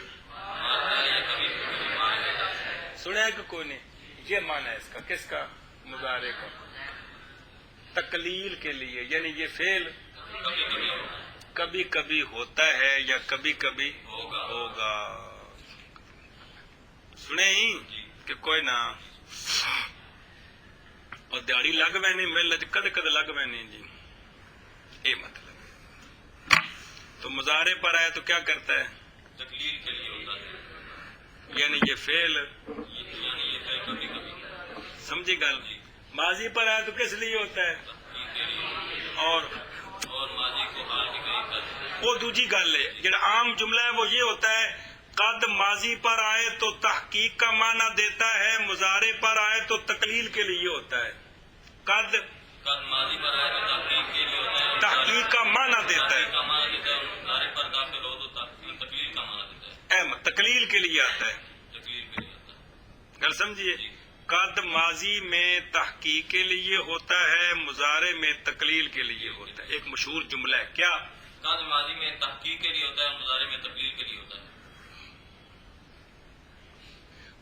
سنے کہ کوئی نہیں، یہ معنی ہے اس کا. کس کا؟ مضارع کا. تقلیل کے لیے، یعنی یہ فعل کبھی کبھی ہوتا ہے یا کبھی کبھی ہوگا. سنے ہی کہ کوئی نہ اور دیہڑی لگ وینی مل کد کد لگ وینی جی، یہ مطلب. تو مضارع پر آئے تو کیا کرتا ہے؟ تقلیل کے لیے ہوتا ہے، یعنی یہ فعل یعنی یہ فعل کبھی کبھی سمجھی گل. ماضی پر آئے تو کس لیے ہوتا ہے؟ تحقیق کے لیے، اور ماضی کو حال کے قریب کرتا ہے. وہ دوسری گل ہے. جڑا عام جملہ ہے وہ یہ ہوتا ہے قد ماضی پر آئے تو تحقیق کا معنی دیتا ہے، مضارع پر آئے تو تقلیل کے لیے ہوتا ہے. قد قد ماضی پر آئے تو تحقیق کے لیے ہوتا ہے، تحقیق کا معنی دیتا تحقیق ہے، کا معنی دیتا ہے. مضارع پر داخل ہو تو تقلیل کا معنی دیتا ہے، تقلیل کے لیے آتا ہے. تقلیل کے لیے ہوتا ہے. گل سمجھیے، قد ماضی میں تحقیق کے لیے ہوتا ہے، مضارع میں تقلیل کے لیے ہوتا ہے. ایک مشہور جملہ ہے کیا؟ قد ماضی میں تحقیق کے لیے ہوتا ہے، مضارع میں تقلیل کے لیے ہوتا ہے.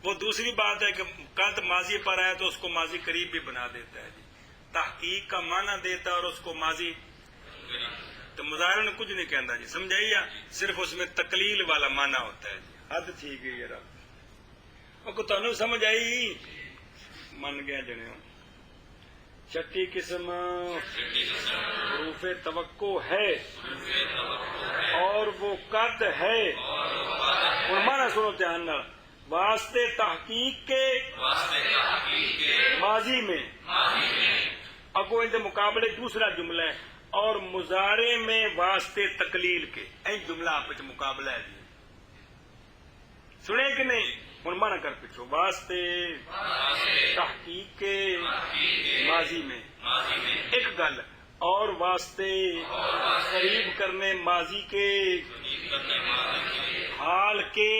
وہ دوسری بات ہے کہ قد ماضی پر آئے تو اس کو ماضی قریب بھی بنا دیتا ہے جی، تحقیق کا معنی دیتا ہے اور اس کو ماضی. تو مظاہرہ نے کچھ نہیں کہنا جی، سمجھائیے، صرف اس میں تقلیل والا معنی ہوتا ہے جی. حد ٹھیک ہے یار، کو تمہیں سمجھ آئی؟ من گیا جنے. چھٹی قسم حروف توقع ہے اور وہ قد ہے. اور معنی سنو دھیان نال، واسطے تحقیق کے ماضی میں، اگو ان کے مقابلے دوسرا جملہ ہے، اور مضارع میں واسطے تقلیل کے. این جملہ آپ مقابلہ ہے جی، سنے کہ نہیں؟ ہوں مانا کر پچھو، واسطے تحقیق کے ماضی میں ایک گل، اور واسطے قریب کرنے ماضی کے حال کے،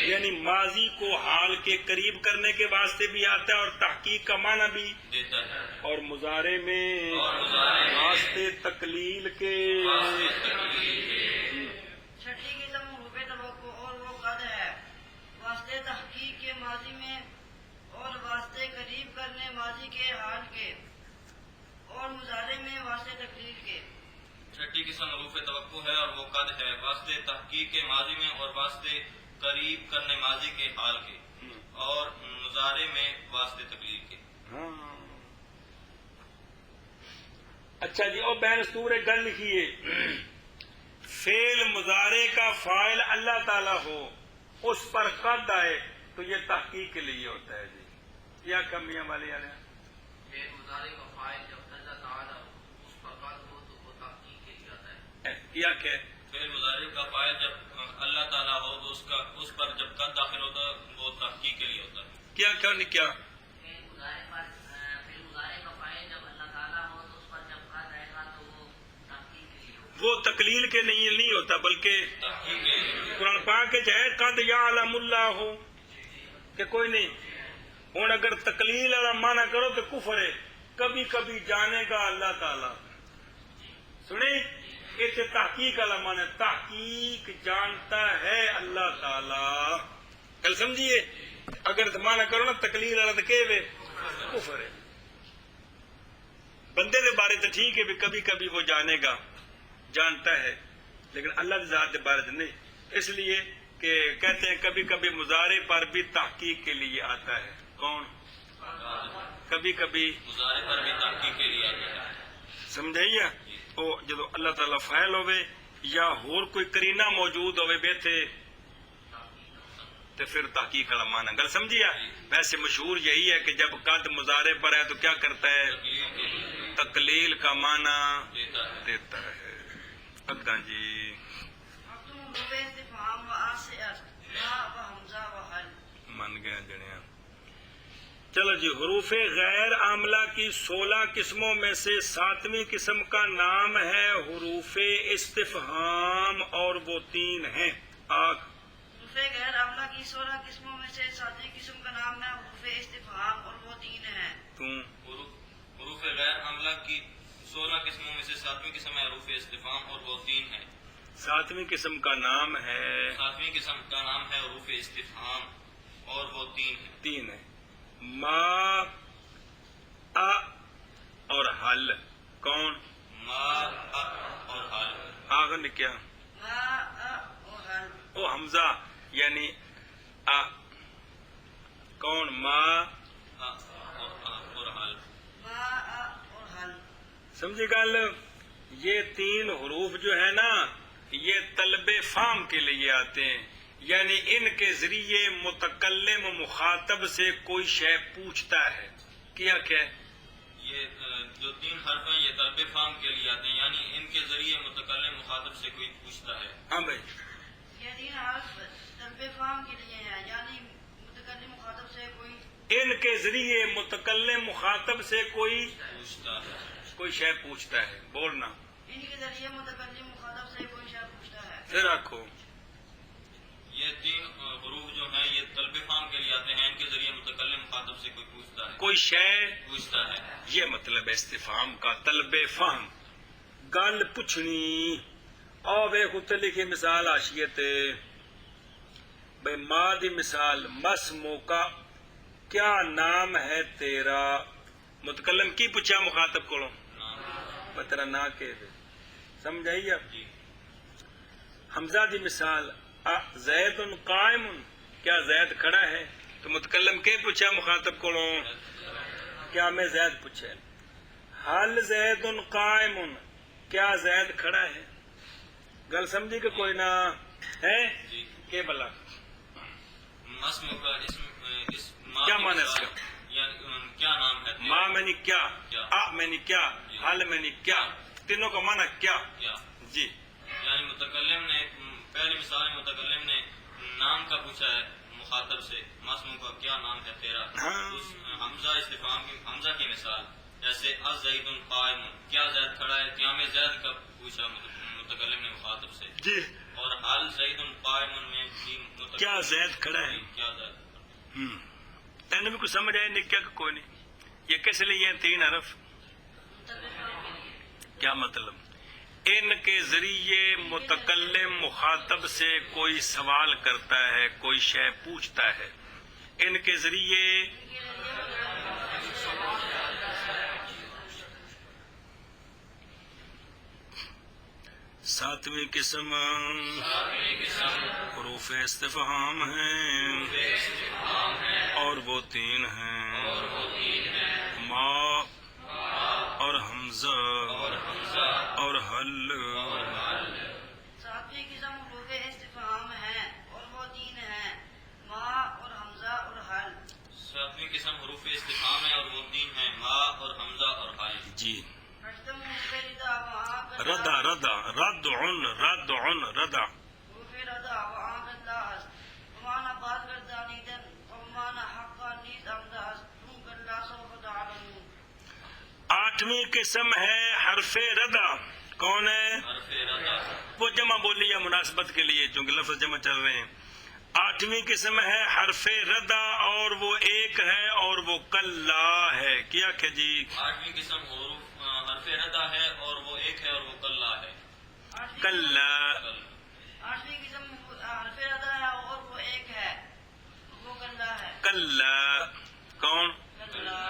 یعنی ماضی کو حال کے قریب کرنے کے واسطے بھی آتا ہے اور تحقیق کا معنی بھی دیتا ہے. اور مضارع میں واسطے تقلیل کے. چھٹی قسم حروف توقع اور وہ قد ہے، واسطے تحقیق کے ماضی میں اور واسطے قریب کرنے ماضی کے حال کے، اور مضارع میں واسطے تقلیل کے. چھٹی قسم حروف توقع ہے اور وہ قد ہے، واسطے تحقیق کے ماضی میں اور واسطے قریب کرنے ماضی کے حال کے، اور مضارع میں واسطے تقلیل کے. ہاں اچھا جی، اور بین سور گل لکھیے، فعل مضارع کا فاعل اللہ تعالی ہو، اس پر قد آئے تو یہ تحقیق کے لیے ہوتا ہے جی. کیا کمیاں والے والے مضارع کا فاعل جب اللہ تعالی اس پر قد ہو تو وہ تحقیق کے لیے آتا ہے. کیا کہ فعل مضارع کا فاعل جب اللہ تعالی ہو تو اس پر جب قد داخل ہوتا ہے وہ تحقیق کے لیے ہوتا ہے. کیا کیا نہیں کیا؟ وہ تقلیل کے نہیں ہوتا بلکہ قرآن پاک کے ہے قد یعلم اللہ ہو کہ کوئی نہیں. ہوں اگر تقلیل والا معنی کرو تو کفر ہے، کبھی کبھی جانے گا اللہ تعالی. سنیں اسے تحقیق والا معنی، تحقیق جانتا ہے اللہ تعالی. کل سمجھیے، اگر معنی کرو نا تقلیل والا تو کہ کفر ہے. بندے کے بارے تو ٹھیک ہے بھی کبھی کبھی وہ جانے گا، جانتا ہے، لیکن اللہ کی ذات کے بارے نہیں. اس لیے کہ کہتے ہیں کبھی کبھی مضارع پر بھی تحقیق کے لیے آتا ہے. کون؟ کبھی کبھی مضارع پر بھی تحقیق کے لیے آتا ہے. سمجھائیے، وہ جب اللہ تعالیٰ فاعل ہوئے یا اور کوئی کرینہ موجود ہوئے بیٹھے تو پھر تحقیق والا معنی. گل سمجھیے. ویسے مشہور یہی ہے کہ جب قد مضارع پر ہے تو کیا کرتا ہے؟ تقلیل کا معنی دیتا ہے. اگاں جی من گیا جنیا. چلو جی، حروف غیر عاملہ کی 16 قسموں میں سے 7ویں قسم کا نام ہے حروف استفہام، اور وہ 3 ہیں۔ حروف غیر عاملہ کی 16 قسموں میں سے 7ویں قسم کا نام ہے حروف استفہام، اور وہ 3 ہیں۔ حروف غیر عاملہ کی 16 قسموں میں سے 7ویں قسم ہے حروف استفہام، اور وہ 3 ہیں۔ 7ویں قسم کا نام ہے 7ویں قسم کا نام ہے حروف استفہام، اور وہ 3 ہیں۔ 3 ہیں۔ ما، ا اور حل۔ کون؟ ما، ا اور حل۔ آخر نے کیا؟ ما اور حل۔ او حمزہ یعنی ا۔ کون؟ ما، اور حل۔ ما اور حل۔ سمجھے گل؟ یہ 3 حروف جو ہے نا، یہ طلب فہم کے لیے آتے ہیں، یعنی ان کے ذریعے متکلم مخاطب سے کوئی شے پوچھتا ہے۔ کیا ہے؟ یہ جو 3 حرف ہیں یہ طلب فہم کے لیے آتے ہیں، یعنی ان کے ذریعے متکلم مخاطب سے کوئی پوچھتا ہے۔ ہاں بھائی، یہ 3 حرف طلب فہم کے لیے ہیں، یعنی متکلم مخاطب سے کوئی ان کے ذریعے متکلم مخاطب سے کوئی پوچھتا ہے۔ کوئی شے پوچھتا ہے۔ بولنا ان کے ذریعے متکلم مخاطب سے کوئی شے پوچھتا ہے۔ پھر رکھو، یہ 3 حروف جو ہیں یہ طلب فہم کے لیے آتے ہیں، ان کے ذریعے متکلم مخاطب سے کوئی پوچھتا ہے۔ کوئی شے پوچھتا ہے۔ یہ مطلب ہے استفہام کا، طلب فہم، گل پوچھنی۔ اور ویخ اتنے لکھی مثال حاشیے تے، بھئی ماں دی مثال، مس موقع کیا نام ہے تیرا؟ متکلم کی پوچھا مخاطب کو؟ تیرا نا کہ دے، سمجھ آئی اب؟ جی۔ حمزہ دی مثال، زید قائم، کیا زید کھڑا ہے؟ تو متکلم کے پوچھا مخاطب کو؟ کیا میں زید پوچھے؟ حل زید قائم، کیا زید کھڑا ہے؟ گل سمجھی کہ کوئی نہ ہے؟ جی۔ کہ بلا مسم کا اسم کیا معنی اس کا؟ کیا نام ہے؟ ماں میں نے کیا، میں نے کیا، حل میں نے کیا، تینوں کا معنی کیا؟ جی، یعنی متکلم نے پہلی مثال میں متکلم نے نام کا پوچھا ہے مخاطب سے، مسم کا کیا نام ہے تیرا؟ حمزہ استفہام کی، حمزہ کی مثال جیسے الزید قائم، کیا زید کھڑا ہے؟ قیام زید کا پوچھا متکلم نے مخاطب سے۔ جی، اور حل زید قائم میں بھی کیا زید کھڑا ہے؟ کیا زید۔ تینوں بھی کچھ سمجھ آئے نہیں کیا کہ کوئی نہیں؟ یہ کس لیے ہیں 3 حرف؟ کیا مطلب؟ ان کے ذریعے متکلم مخاطب سے کوئی سوال کرتا ہے، کوئی شے پوچھتا ہے۔ ان کے ذریعے 7ویں قسم حروف استفہام ہیں، اور وہ 3 ہیں، ما اور حمزہ اور حل۔ 7ویں قسم حروف استفہام ہیں، اور وہ 3 ہیں، ما اور حمزہ اور حل۔ 7ویں قسم حروف استفہام ہے، اور وہ 3 ہیں، ما اور حمزہ اور حل۔ جی، حروف ردا ردا رد عن رد عن ردا، ردا وعاقد لاحظ ومعنى بات کرتا نیدن ومعنى حقا نید امداز تم کلا سوف تعلمون۔ 8ویں قسم ہے حرف ردا۔ کون ہے؟ حرف ردا۔ وہ جمع بولی یا مناسبت کے لیے، چونکہ لفظ جمع چل رہے ہیں۔ 8ویں قسم ہے حرف ردا، اور وہ 1 ہے، اور وہ کلا ہے۔ کیا کہ جی؟ 8ویں قسم حروف حرف ردا ہے، اور وہ 1 ہے، اور وہ کلا ہے۔ کلا، 8ویں قسم حرف ردا ہے، اور وہ 1 ہے، وہ کلا ہے۔ کلا کون؟ کلا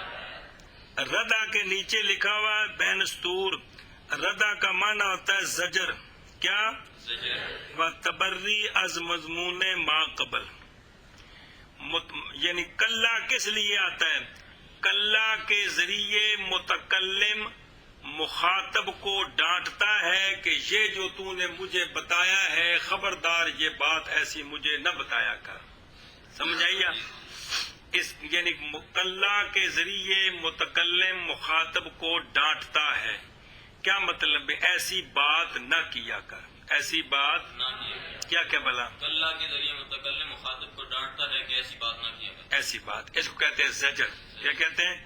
ردا کے نیچے لکھا ہوا ہے بین سطور، ردا کا معنی ہوتا ہے زجر۔ کیا؟ زجر۔ و تبری از مضمون ما قبل، یعنی کلا کس لیے آتا ہے؟ کلا کے ذریعے متکلم مخاطب کو ڈانٹتا ہے کہ یہ جو تو نے مجھے بتایا ہے، خبردار یہ بات ایسی مجھے نہ بتایا کر۔ سمجھ آئیے؟ اس یعنی کلا کے ذریعے متکلم مخاطب کو ڈانٹتا ہے۔ کیا مطلب ہے؟ ایسی بات نہ کیا کر۔ ایسی بات نہ کیا کرے. کیا کیا بلا کلا کے ذریعے متکلم مخاطب کو ڈانٹتا ہے کہ ایسی بات نہ کیا کرے. ایسی بات، اس کو کہتے ہیں زجر. کیا کہتے ہیں؟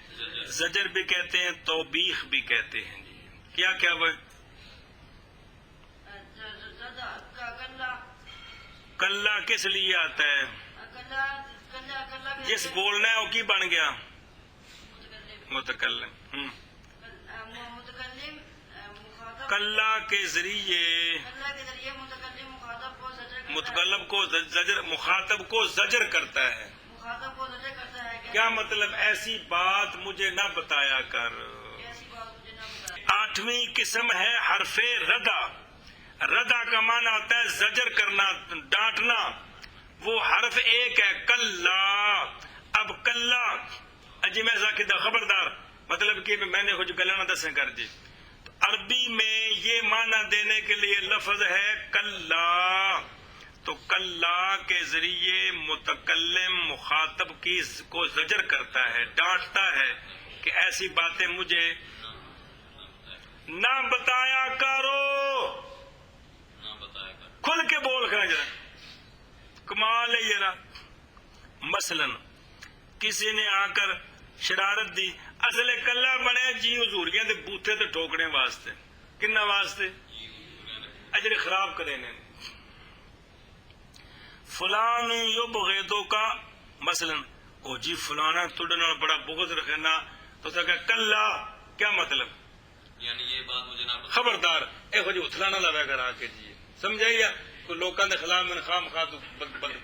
زجر بھی کہتے ہیں، توبیخ بھی کہتے ہیں. جی کیا کیا وہ کلا کس لیے آتا ہے؟ جس بولنا ہے وہ کی بن گیا؟ متکلم. کلا کے ذریعے متکلم کو زجر، مخاطب کو زجر کرتا ہے. کیا مطلب؟ ایسی بات مجھے نہ بتایا کر. 8ویں قسم ہے حرف ردا. ردا کا معنی ہوتا ہے زجر کرنا، ڈانٹنا. وہ حرف ایک ہے کلا. اب کلا اجی میں ذاکدہ خبردار، مطلب کہ میں نے کچھ گلانا دسیں کر جی. تو عربی میں یہ معنی دینے کے لیے لفظ ہے کلا. تو کلا کے ذریعے متکلم مخاطب کی کو زجر کرتا ہے، ڈانٹتا ہے کہ ایسی باتیں مجھے نہ بتایا کرو. کھل کے بول کر ذرا، کمال ہے ذرا. مثلا کسی نے آ کر شرارت دی، اصل کلا بنے جی حضوریاں دے بوتھے تے ٹھوکنے واسطے. کنا واسطے؟ اجر خراب کرے نے. فلان یبغضو کا مثلا، او جی فلانا تھوڑے نال بڑا بغض رکھے نا، تو کہ کلا کیا مطلب؟ یعنی یہ بات مجھے نہ بتا. خبردار اے جی اتلا نہ لگا کر آ کے جی. سمجھائیے کوئی لوگوں کے خلاف میں خام خواہ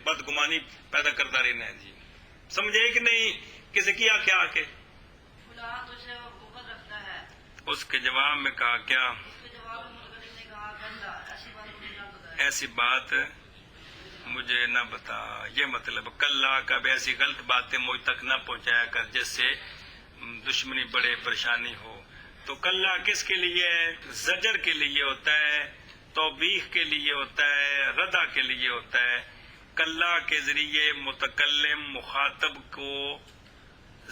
بدگمانی پیدا کرتا رہنا ہے جی. سمجھے کہ نہیں؟ کسی کی آ کے اس کے جواب میں کہا کیا؟ ایسی بات مجھے نہ بتا. یہ مطلب کلا کا بھی ایسی غلط باتیں مجھ تک نہ پہنچایا کر جس سے دشمنی بڑے پریشانی ہو. تو کلا کس کے لیے ہے؟ زجر کے لیے ہوتا ہے، توبیخ کے لیے ہوتا ہے، ردا کے لیے ہوتا ہے. کلا کے ذریعے متکلم مخاطب کو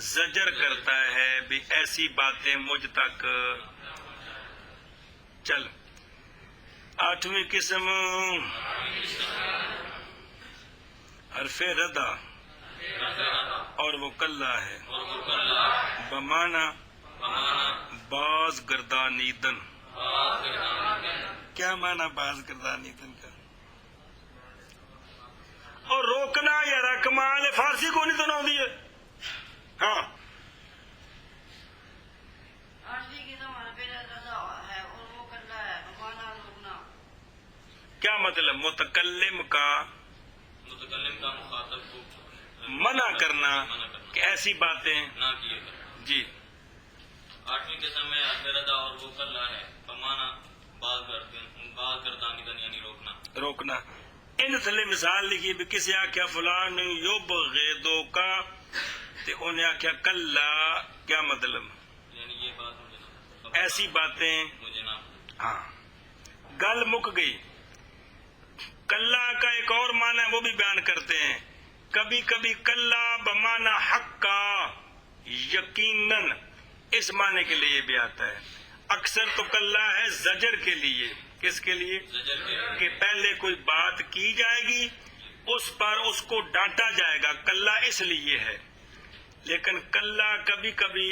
زجر کرتا ہے بھی ایسی باتیں مجھ تک. چل 8ویں قسم حرف ردا اور وہ کلا ہے. بمانا باز گردانیدن. کیا مانا باز گردانیدن کا؟ اور روکنا یا رکمال فارسی کو نہیں سنا دی ہے. ہاں کیا مطلب؟ متکلم کا مخاطب کو منع کرنا کہ ایسی باتیں نہ کیے کرے. جی. 8ویں قسم میں ردا اور وہ کلا ہے بمانا باز گردانیدن یعنی روکنا. ان تھلے مثال لکھی بھی کسی آخیا فلان یبغضو کا تے انہیں آخیا کلا. کیا مطلب؟ یعنی یہ بات مجھے نہ ایسی باتیں مجھے نہ. ہاں گل مک گئی. کلا کا ایک اور معنی ہے وہ بھی بیان کرتے ہیں. کبھی کبھی کلا بمانا حق کا یقیناً اس معنی کے لیے بھی آتا ہے. اکثر تو کلا ہے زجر کے لیے. کس کے لیے؟ زجر کے کہ پہلے کوئی بات کی جائے گی اس پر اس کو ڈانٹا جائے گا. کلا اس لیے ہے. لیکن کلا کبھی کبھی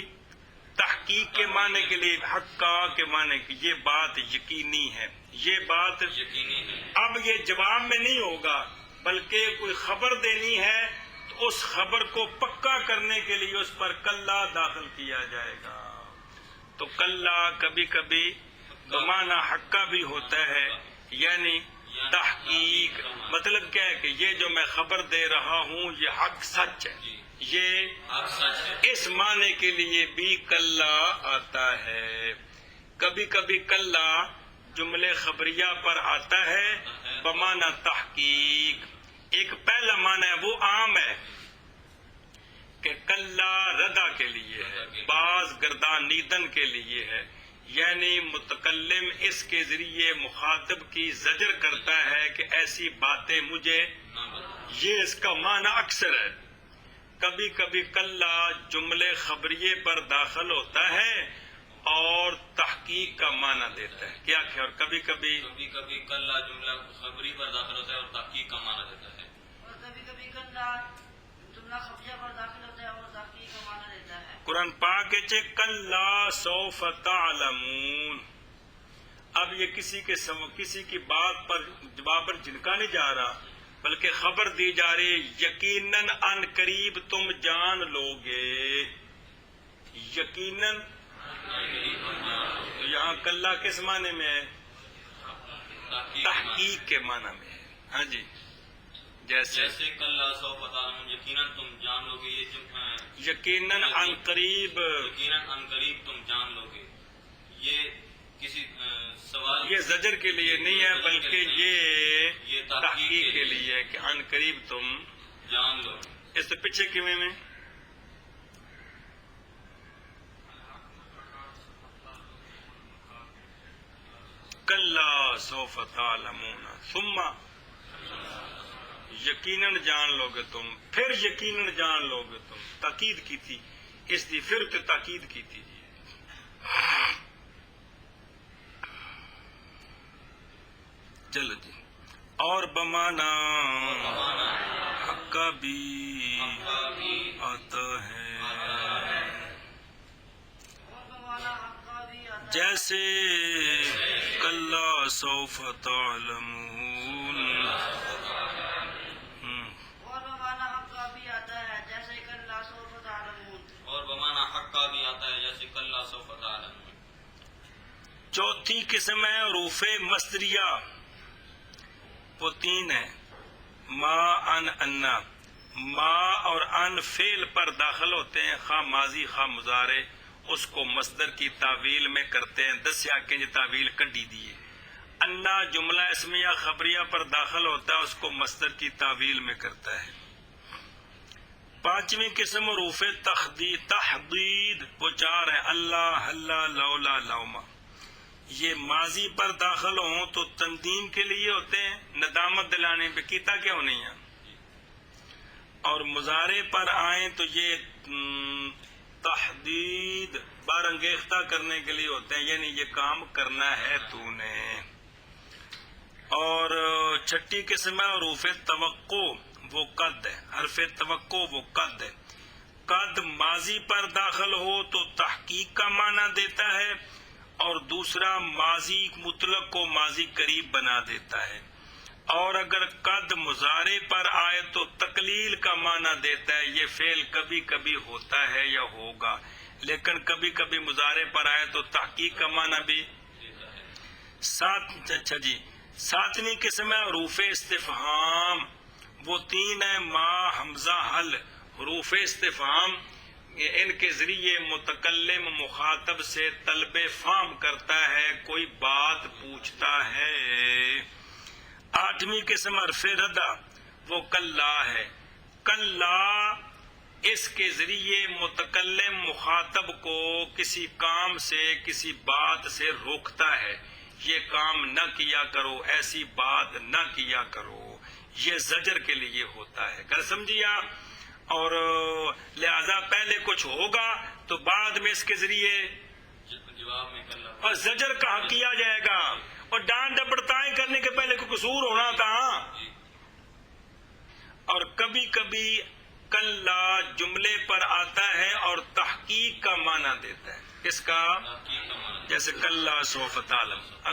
تحقیق کے معنی کے لیے، حقا کے معنی کی یہ بات یقینی ہے، یہ بات یقینی ہے. اب یہ جواب میں نہیں ہوگا بلکہ کوئی خبر دینی ہے تو اس خبر کو پکا کرنے کے لیے اس پر کلا داخل کیا جائے گا. تو کلا کبھی کبھی بمانا حقا بھی ہوتا ہے، یعنی تحقیق. مطلب کیا ہے کہ یہ جو میں خبر دے رہا ہوں یہ حق سچ ہے، یہ آپ سچ ہے. اس معنی کے لیے بھی کلا آتا ہے. کبھی کبھی کلا جملے خبریہ پر آتا ہے بمانا تحقیق. ایک پہلا معنی ہے وہ عام ہے کہ کلا ردا کے لیے ہے، باز گردانیدن کے لیے ہے، یعنی متکلم اس کے ذریعے مخاطب کی زجر کرتا ہے کہ ایسی باتیں مجھے. یہ اس کا معنی اکثر ہے. کبھی کبھی کلا جملے خبریے پر داخل ہوتا ہے اور تحقیق کا معنی دیتا ہے. کیا کہ اور کبھی کبھی کبھی کبھی کلا جملہ خبری پر داخل ہوتا ہے اور تحقیق کا معنی دیتا ہے. اور کبھی کبھی کلا جملہ خفیہ پر داخل ہوتا ہے اور تحقیق کا معنی دیتا ہے. قرآن پاک کے کلا سوف تعلمون. اب یہ کسی کی بات پر جواب پر جھنکا نہیں جا رہا، بلکہ خبر دی جا رہی یقیناً ان قریب تم جان لو گے. یقیناً تو یہاں کلا کس معنی میں ہے؟ تحقیق کے معنی میں ہے. ہاں جی، جیسے کلا سوف تعلمون یقیناً تم جان لو گے. یہ یقیناً ان قریب، یقیناً ان قریب تم جان لو گے، یہ کسی سوال یہ زجر کے لیے نہیں ہے بلکہ یہ تحقیق کے لیے ہے کہ ان قریب تم جان لو. اس سے پیچھے کیویں میں کلا سوف تعلمون ثم یقیناً جان لو گے تم، پھر یقیناً جان لو گے تم. تاکید کی تھی اس دی، پھر تو تاکید کی تھی. چلو جی. اور بمانا حق کا بھی آتا ہے، اور بمعنی حق کا بھی آتا ہے جیسے کلا سوف تعلمون. اور بمعنی حق کا بھی آتا ہے جیسے کلا سوف تعلمون. اور بمانا حق کا بھی آتا ہے جیسے کلا سوف تعلمون. چوتھی قسم ہے حروف مصدریہ، وہ تین ہے. ما ان انا. ما اور ان فعل پر داخل ہوتے ہیں، خواہ ماضی خواہ مضارع. اس کو مصدر کی تعویل میں کرتے ہیں. دسیا کہ یہ تعویل کڈی دیے. انا جملہ اسمیہ خبریہ پر داخل ہوتا ہے، اس کو مصدر کی تعویل میں کرتا ہے. پانچویں قسم حروف تحدید، وہ چار ہیں. اللہ، اللہ، لولا، لوما. یہ ماضی پر داخل ہوں تو تندین کے لیے ہوتے ہیں، ندامت دلانے پہ کیتا کیوں نہیں ہے. اور مضارع پر آئیں تو یہ تحدید بارانگیختہ کرنے کے لیے ہوتے ہیں، یعنی یہ کام کرنا ہے تو نے. اور چھٹی قسم ہے حروف توقع، وہ قد ہے. حرف توقع وہ قد ہے. قد ماضی پر داخل ہو تو تحقیق کا معنی دیتا ہے، اور دوسرا ماضی مطلق کو ماضی قریب بنا دیتا ہے. اور اگر قد مضارع پر آئے تو تقلیل کا معنی دیتا ہے. یہ فعل کبھی کبھی ہوتا ہے یا ہوگا، لیکن کبھی کبھی مضارع پر آئے تو تحقیق کا معنی بھی. اچھا جی. ساتویں قسم ہے حروف استفہام، وہ تین ہیں. ما، حمزہ، حل. حروف استفہام ان کے ذریعے متکلم مخاطب سے طلب فہم کرتا ہے، کوئی بات پوچھتا ہے. آٹھویں قسم حرف ردا، وہ کلا ہے. کلا اس کے ذریعے متکلم مخاطب کو کسی کام سے کسی بات سے روکتا ہے. یہ کام نہ کیا کرو، ایسی بات نہ کیا کرو. یہ زجر کے لیے ہوتا ہے. کر سمجھیا؟ اور لہذا پہلے کچھ ہوگا تو بعد میں اس کے ذریعے جواب میں کلا اور زجر کہاں کیا جائے گا. اور ڈانٹ ڈپڑتائیں کرنے کے پہلے کوئی قصور ہونا تھا. اور کبھی کبھی کلا جملے پر آتا ہے اور تحقیق کا معنی دیتا ہے. کس کا؟ تحقیق کا معنی. جیسے کلا سوف تعلم.